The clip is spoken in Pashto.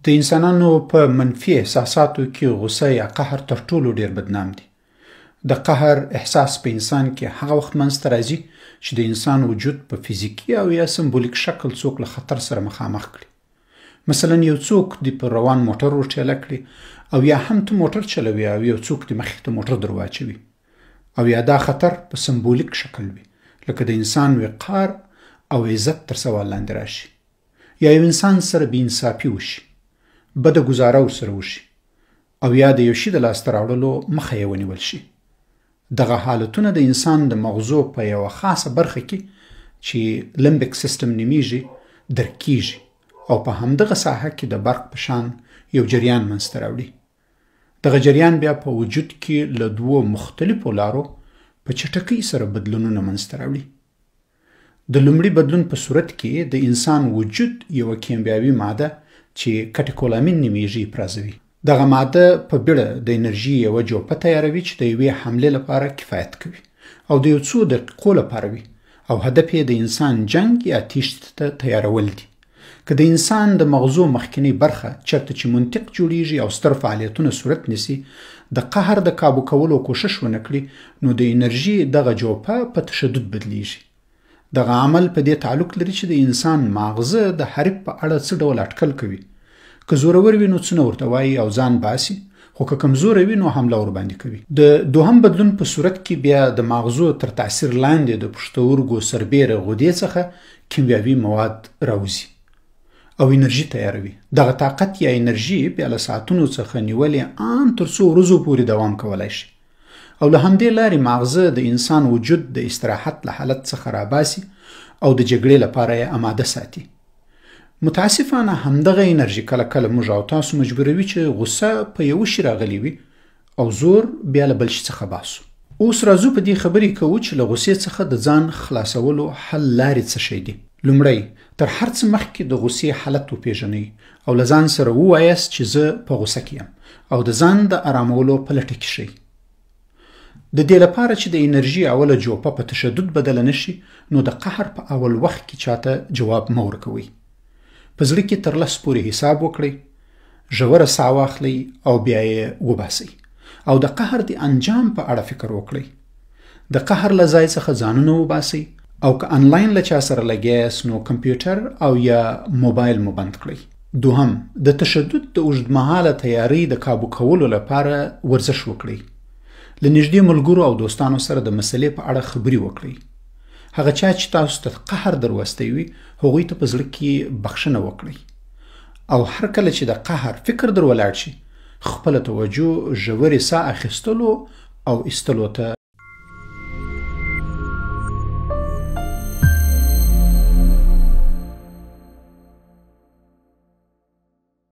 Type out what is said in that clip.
د انسانانو په منفي احساساتو کې غصه یا قهر تر ټولو ډیر بدنام دي. د قهر احساس په انسان کې هغه وخت منځته راځي چې د انسان وجود په فزیکي او یا سمبولیک شکل څوک له خطر سره مخامخ کړي. مثلا یو څوک د پر روان موټر ورټیله کړي او یا هم ته موټر چلوي او یو څوک د مخې ته موټر در واچوي او یا دا خطر په سمبولیک شکل وي لکه د انسان وقار او عزت تر سوال لاندې راشي یا یو انسان سره بې انصافي وشي، بده ګزاره ورسره وشي او یا د یو شي د لاسته راوړلو مخه یې ونیول شي. دغه حالتونه د انسان د مغزو په یوه خاصه برخه کې چې لمبیک سیستم نومیږي درک کیږي او په همدغه ساحه کې د برق په شان یو جریان منځته راوړي. دغه جریان بیا په وجود کې له دوو مختلفو لارو په چټکۍ سره بدلونونه منځته راوړي. د لومړي بدلون په صورت کې د انسان وجود یوه کیمیاوي ماده چې کټیکولامین نومیږي افرازوي. دغه ماده په بیړه د انرژي یوه جوپه تیاروي چې د یوې حملې لپاره کفایت کوي او د یو څو دقیقو لپاره وي او هدف یې د انسان جنگ یا تیښتې ته تیارول دي. که د انسان د مغزو مخکینی برخه چېرته چې منطق جوړیږي او ستر فعالیتونه صورت نیسي د قهر د کابو کولو کوشش ونه کړي نو د انرژي دغه جوپه په تشدد بدلیږي. دغه عمل په دې تعلق لري چې د انسان ماغزه د حرف په اړه څه ډول اټکل کوي. که زورور وي نو څه نه ورته وایي او ځان باسي، خو که کمزوره وي نو حمله ورباندې کوي. د دوهم بدلون په صورت کې بیا د ماغزو تر تاثیر لاندې د پښتورګو سربیره غدې څخه کیمیاوي مواد راوځي او انرژي تیاروي. دغه طاقت یا انرژي بیا له ساعتونو څخه نیولې عام تر څو ورځو پورې دوام کولی شي او له همدې لارې ماغزه د انسان وجود د استراحت له حالت څخه راباسي او د جګړې لپاره یې آماده ساتي. متاسفانه همدغه انرژي کله کله موږ او تاسو مجبوروي چې غصه په یو شي راغلی وي او زور بیا له بل شي څخه باسو. اوس راځو په دې خبرې کوو چې له غصې څخه د ځان خلاصولو حل لارې څه شی دي. لومړی تر هر څه مخکې د غصې حالت وپېژنئ او له ځان سره ووایاست چې زه په غصه کې یم او د ځان د آرامولو په لټه کې شئ. د دې لپاره چې د انرژي اوله جوپه په تشدد بدله نشي نو د قهر په اول وخت کې چاته جواب مه ورکوئ. په زړه کې تر لس پورې حساب وکړئ، ژوره ساه واخلئ او بیا یې وباسئ او د قهر د انجام په اړه فکر وکړئ. د قهر له ځای څخه ځانونه وباسئ او که انلاین له چا سره لګیاست نو کمپیوټر او یا موبایل مو بند کړئ. دوهم د تشدد د اوږدمهاله تیارۍ د کابو کولو لپاره ورزش وکړئ. له نږدې ملګرو او دوستانو سره د مسلې په اړه خبرې وکړئ. هغه چا چې تاسو ته قهر در وستی وي هغوی ته په زړه کې بخښنه وکړئ او هر کله چې د قهر فکر در ولاړ شي خپله توجه ژورې ساه اخیستلو او ایستلو ته